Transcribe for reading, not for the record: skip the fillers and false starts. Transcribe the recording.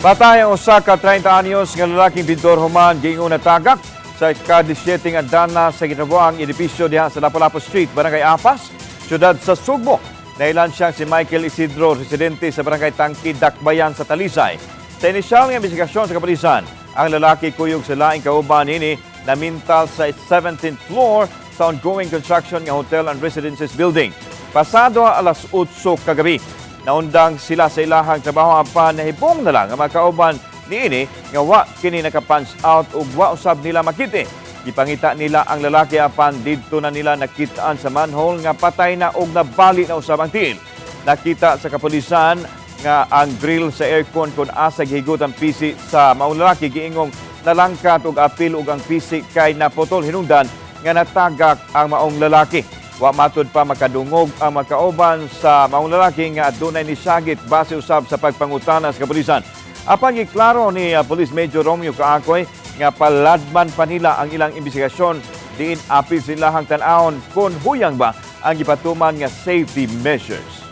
Patay ang usa ka 30 anyos nga lalaking pintor human giingong natagak sa ika-17 andana sa gitrabahoang edipisyo diha sa Lapu-Lapu Street, Barangay Apas, siyudad sa Sugbo. Nailhan siyang si Michael Isidro, residente sa Barangay Tanke, dakbayan sa Talisay. Sa inisyal nga investigasyon sa kapulisan, ang lalaki kuyog sa laing kauban ini na mintal sa 17th floor sa ongoing construction nga hotel and residences building. Pasado alas 8 kagabi, naundang sila sa ilahang trabaho pa nahibong na lang ang mga kauban niini nga wa kini naka-punch out ug wa usab nila makiti. Ipangita nila ang lalaki apan didto na nila nakitaan sa manhole nga patay na ug nabali na usab ang tiil. Nakita sa kapulisan nga ang grill sa aircon kun asa gihugot ang PC sa maong lalaki giingong nalangkat ug apil ug ang PC kay naputol hinungdan nga natagak ang maong lalaki. Wa matud pa makadungog ang makauban sa maong lalaki nga adunay ni sagit base usab sa pagpangutana sa kapulisan. Apan giklaro ni Police Major Romeo Kaakoy nga paladman pa nila ang ilang investigasyon diin apil silahang tan-awon kung huyang ba ang gipatuman nga safety measures.